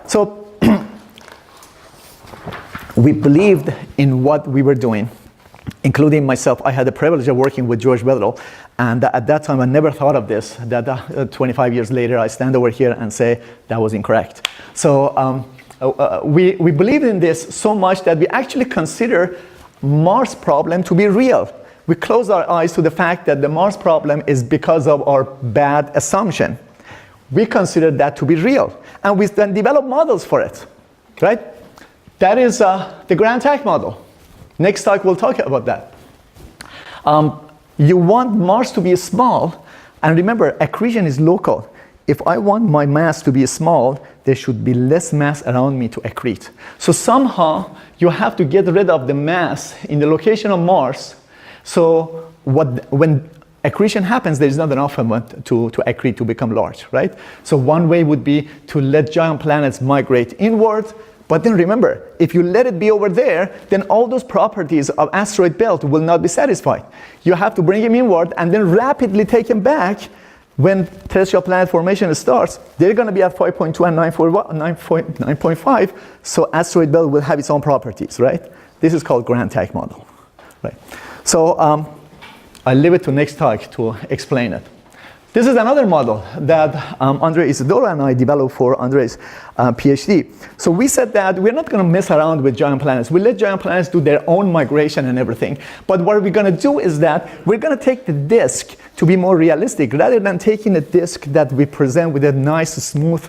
So we believed in what we were doing, including myself. I had the privilege of working with George Bedell, and at that time I never thought of this, that 25 years later I stand over here and say that was incorrect. So we believed in this so much that we actually consider Mars problem to be real. We close our eyes to the fact that the Mars problem is because of our bad assumption. We consider that to be real, and we then develop models for it, right? That is the Grand Tack model. Next talk we'll talk about that. You want Mars to be small, and remember, accretion is local. If I want my mass to be small, there should be less mass around me to accrete. So somehow you have to get rid of the mass in the location of Mars. So when accretion happens, there is not enough of it to accrete, to become large, right? So one way would be to let giant planets migrate inward. But then remember, if you let it be over there, then all those properties of asteroid belt will not be satisfied. You have to bring them inward and then rapidly take them back when terrestrial planet formation starts, they're going to be at 5.2 and 9.5, so asteroid belt will have its own properties, right? This is called Grand Tack model, right? So I'll leave it to next talk to explain it. This is another model that Andre Isidoro and I developed for Andre's PhD. So we said that we're not going to mess around with giant planets. We let giant planets do their own migration and everything. But what we're going to do is that we're going to take the disk to be more realistic. Rather than taking a disk that we present with a nice, smooth,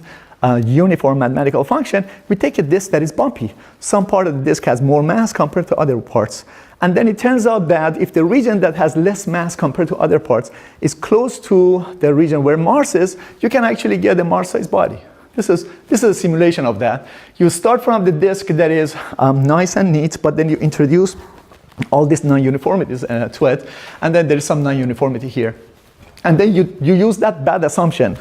uniform mathematical function, we take a disk that is bumpy. Some part of the disk has more mass compared to other parts. And then it turns out that if the region that has less mass compared to other parts is close to the region where Mars is, you can actually get a Mars-sized body. This is a simulation of that. You start from the disk that is nice and neat, but then you introduce all these non-uniformities to it, and then there is some non-uniformity here. And then you use that bad assumption,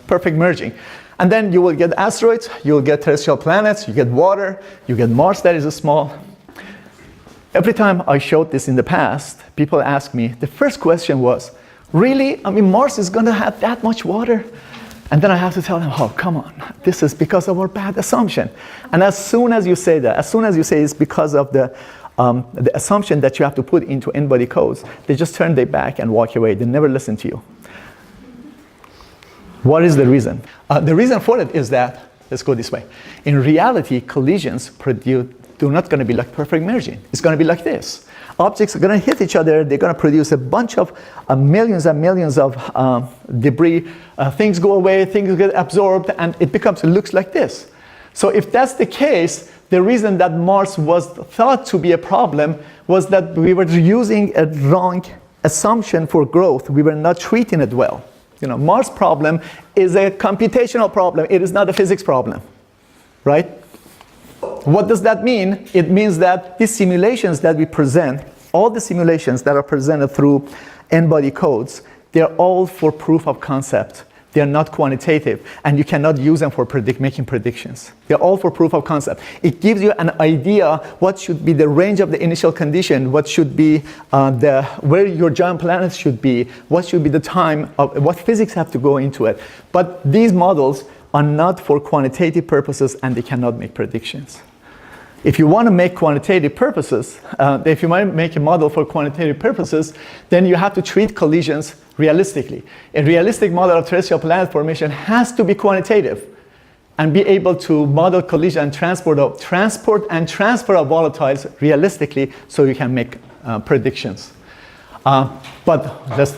perfect merging. And then you will get asteroids, you will get terrestrial planets, you get water, you get Mars that is small. Every time I showed this in the past, people ask me, the first question was, really? I mean, Mars is going to have that much water? And then I have to tell them, oh, come on, this is because of our bad assumption. And as soon as you say that, as soon as you say it's because of the assumption that you have to put into n-body codes, they just turn their back and walk away. They never listen to you. What is the reason? The reason for it is that, let's go this way. In reality, collisions do not going to be like perfect merging. It's going to be like this. Objects are going to hit each other. They're going to produce a bunch of millions and millions of debris. Things go away, things get absorbed, and it looks like this. So if that's the case, the reason that Mars was thought to be a problem was that we were using a wrong assumption for growth. We were not treating it well. You know, Mars problem is a computational problem. It is not a physics problem, right? What does that mean? It means that these simulations that we present, all the simulations that are presented through n-body codes, they're all for proof of concept. They're not quantitative, and you cannot use them for making predictions. They're all for proof of concept. It gives you an idea what should be the range of the initial condition, what should be where your giant planets should be, what should be the time, what physics have to go into it. But these models are not for quantitative purposes, and they cannot make predictions. If you want to make quantitative purposes, if you want to make a model for quantitative purposes, then you have to treat collisions realistically. A realistic model of terrestrial planet formation has to be quantitative and be able to model collision and transport and transfer of volatiles realistically so you can make predictions. But this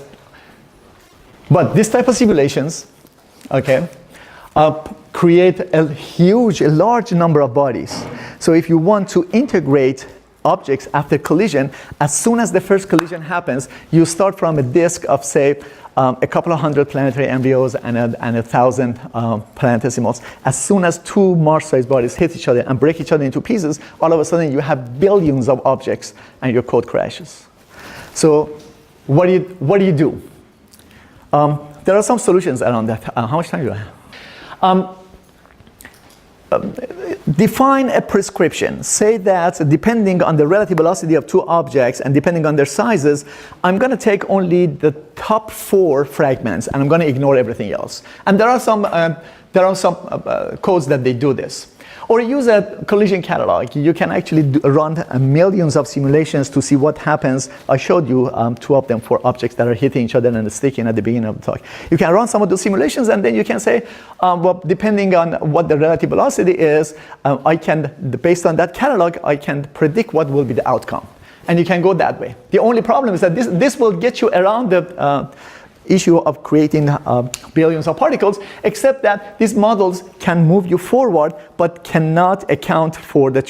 type of simulations, okay, create a large number of bodies. So if you want to integrate objects after collision, as soon as the first collision happens, you start from a disk of, say, a couple of hundred planetary embryos and 1,000 planetesimals. As soon as two Mars-sized bodies hit each other and break each other into pieces, all of a sudden you have billions of objects and your code crashes. So what do you do? There are some solutions around that. How much time do I have? Define a prescription. Say that depending on the relative velocity of two objects and depending on their sizes, I'm going to take only the top 4 fragments and I'm going to ignore everything else. And there are some codes that they do this. Or use a collision catalog. You can actually run millions of simulations to see what happens. I showed you 2 of them for objects that are hitting each other and sticking at the beginning of the talk. You can run some of those simulations and then you can say, well, depending on what the relative velocity is, based on that catalog, I can predict what will be the outcome. And you can go that way. The only problem is that this will get you around the issue of creating billions of particles, except that these models can move you forward, but cannot account for the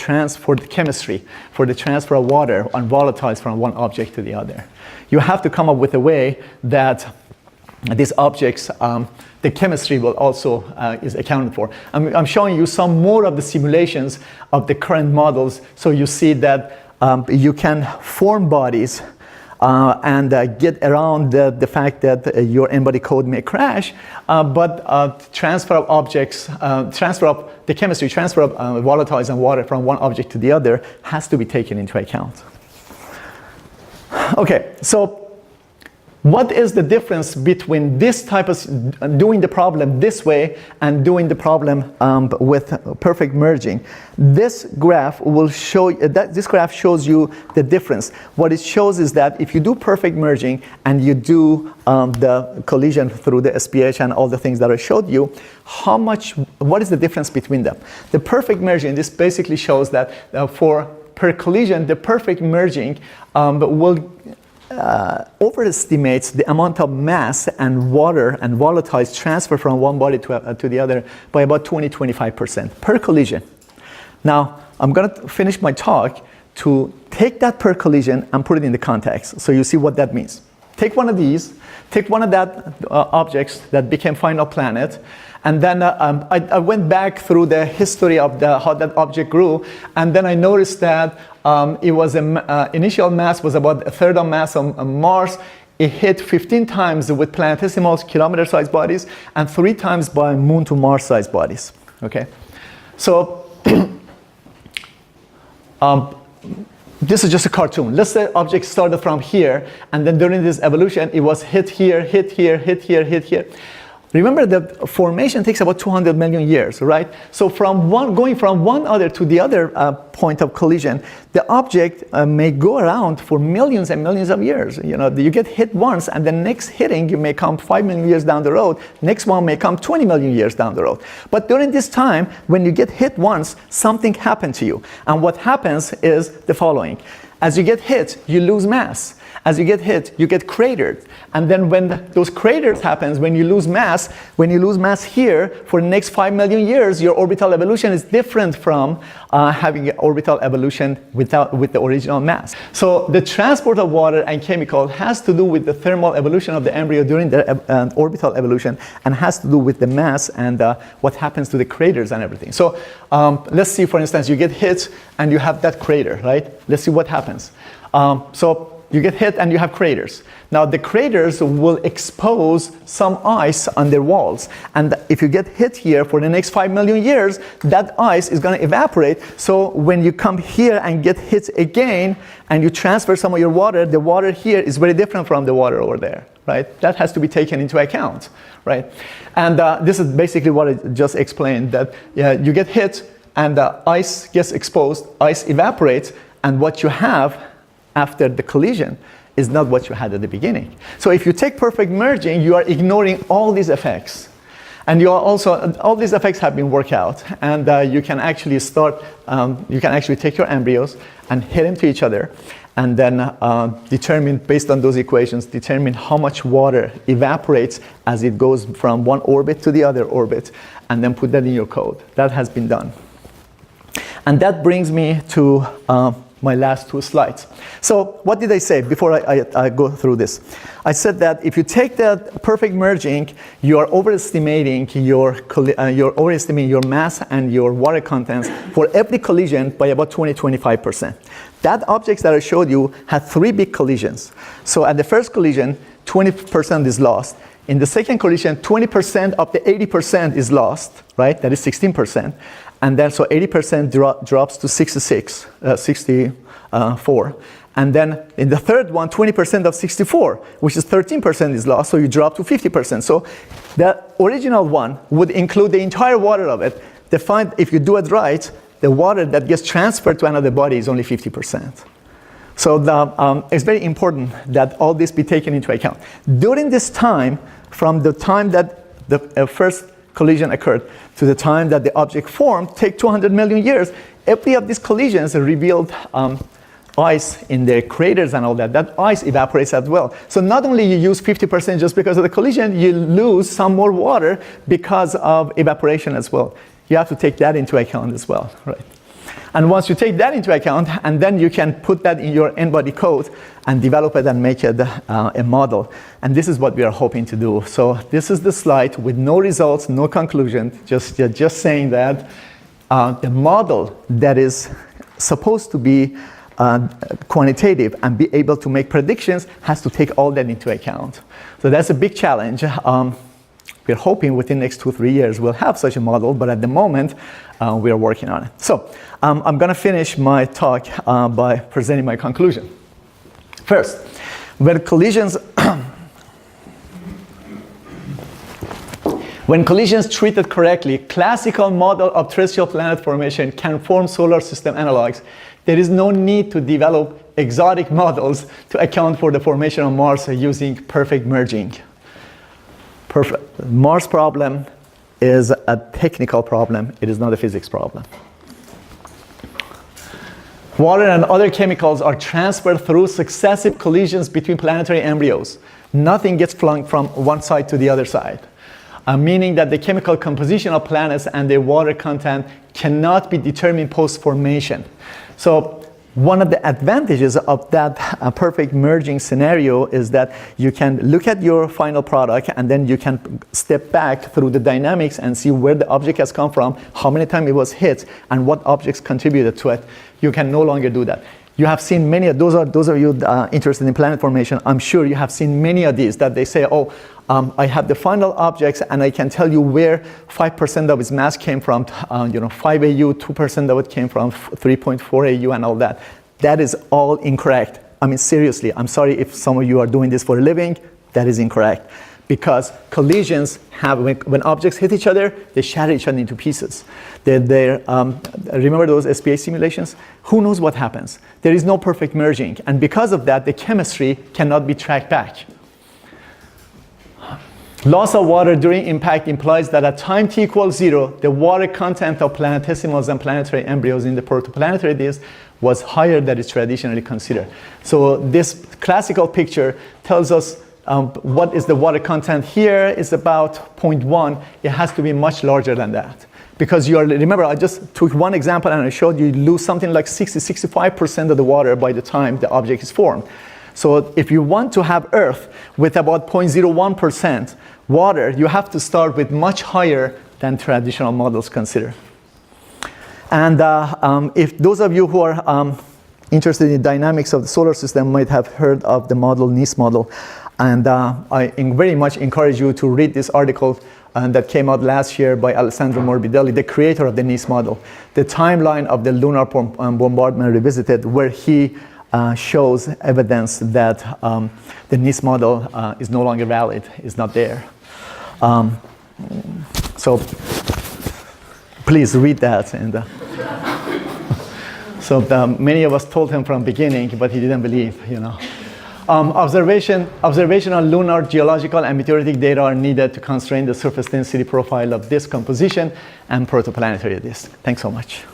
chemistry, for the transfer of water and volatiles from one object to the other. You have to come up with a way that these objects, the chemistry will also is accounted for. I'm showing you some more of the simulations of the current models, so you see that you can form bodies and get around the fact that your n-body code may crash, but transfer of objects, transfer of the chemistry, transfer of volatiles and water from one object to the other has to be taken into account. Okay, so What is the difference between this type of doing the problem this way and doing the problem with perfect merging? This graph will show that this graph shows you the difference. What it shows is that if you do perfect merging and you do the collision through the SPH and all the things that I showed you, what is the difference between them? The perfect merging, this basically shows that per collision, the perfect merging will overestimates the amount of mass and water and volatiles transfer from one body to the other by about 20-25% per collision. Now, I'm going to finish my talk to take that per collision and put it in the context, so you see what that means. Take one of these, take one of that objects that became final planet, and then I went back through the history of how that object grew, and then I noticed that it was initial mass was about a third of mass on Mars. It hit 15 times with planetesimals, kilometer-sized bodies, and 3 times by Moon to Mars-sized bodies. Okay, so this is just a cartoon. Let's say object started from here, and then during this evolution, it was hit here, hit here, hit here, hit here. Remember, the formation takes about 200 million years, right? So going from one other to the other point of collision, the object may go around for millions and millions of years. You know, you get hit once, and the next hitting you may come 5 million years down the road. Next one may come 20 million years down the road. But during this time, when you get hit once, something happened to you. And what happens is the following. As you get hit, you lose mass. As you get hit, you get cratered. And then when those craters happens, when you lose mass here, for the next 5 million years, your orbital evolution is different from having an orbital evolution with the original mass. So the transport of water and chemical has to do with the thermal evolution of the embryo during the orbital evolution, and has to do with the mass and what happens to the craters and everything. So let's see, for instance, you get hit and you have that crater, right? Let's see what happens. So you get hit and you have craters. Now the craters will expose some ice on their walls. And if you get hit here for the next 5 million years, that ice is going to evaporate. So when you come here and get hit again and you transfer some of your water, the water here is very different from the water over there, right? That has to be taken into account, right? And this is basically what I just explained, that you get hit and the ice gets exposed, ice evaporates, and what you have after the collision is not what you had at the beginning. So if you take perfect merging, you are ignoring all these effects. And you are also, all these effects have been worked out. And you can actually take your embryos and hit into each other, and then determine, based on those equations, determine how much water evaporates as it goes from one orbit to the other orbit, and then put that in your code. That has been done. And that brings me to my last 2 slides. So what did I say before I go through this? I said that if you take that perfect merging, you are overestimating your mass and your water contents for every collision by about 20-25%. That objects that I showed you had 3 big collisions. So at the first collision, 20% is lost. In the second collision, 20% of the 80% is lost, right? That is 16%. And then so 80% drops to 64. And then in the third one, 20% of 64, which is 13% is lost, so you drop to 50%. So the original one would include the entire water of it. If you do it right, the water that gets transferred to another body is only 50%. So it's very important that all this be taken into account. During this time, from the time that the first collision occurred to the time that the object formed, take 200 million years. Every of these collisions revealed ice in the craters and all that. That ice evaporates as well. So not only you use 50% just because of the collision, you lose some more water because of evaporation as well. You have to take that into account as well, right? And once you take that into account, and then you can put that in your n-body code and develop it and make it a model. And this is what we are hoping to do. So this is the slide with no results, no conclusion, just saying that the model that is supposed to be quantitative and be able to make predictions has to take all that into account. So that's a big challenge. We're hoping within the next 2-3 years we'll have such a model, but at the moment we are working on it. So I'm going to finish my talk by presenting my conclusion. First, when collisions When collisions treated correctly, classical model of terrestrial planet formation can form solar system analogs. There is no need to develop exotic models to account for the formation of Mars using perfect merging. Mars problem is a technical problem. It is not a physics problem. Water and other chemicals are transferred through successive collisions between planetary embryos. Nothing gets flung from one side to the other side. Meaning that the chemical composition of planets and their water content cannot be determined post-formation. So one of the advantages of that perfect merging scenario is that you can look at your final product and then you can step back through the dynamics and see where the object has come from, how many times it was hit, and what objects contributed to it. You can no longer do that. You have seen many of those of you interested in planet formation. I'm sure you have seen many of these that they say, oh, I have the final objects and I can tell you where 5% of its mass came from, 5 AU, 2% of it came from 3.4 AU and all that. That is all incorrect. I mean, seriously, I'm sorry if some of you are doing this for a living, that is incorrect. Because collisions have, when objects hit each other, they shatter each other into pieces. Remember those SPA simulations? Who knows what happens? There is no perfect merging. And because of that, the chemistry cannot be tracked back. Loss of water during impact implies that at time t equals 0, the water content of planetesimals and planetary embryos in the protoplanetary disk was higher than is traditionally considered. So this classical picture tells us what is the water content here is about 0.1. It has to be much larger than that. Because remember, I just took one example and I showed you lose something like 65% of the water by the time the object is formed. So if you want to have Earth with about 0.01% water, you have to start with much higher than traditional models consider. And if those of you who are interested in dynamics of the solar system might have heard of the model, NIS model. And I very much encourage you to read this article that came out last year by Alessandro Morbidelli, the creator of the NIS model, the timeline of the lunar bombardment revisited, where he shows evidence that the NIS model is no longer valid, is not there. So please read that. And so many of us told him from the beginning, but he didn't believe, Observational lunar geological and meteoritic data are needed to constrain the surface density profile of this composition and protoplanetary disk. Thanks so much.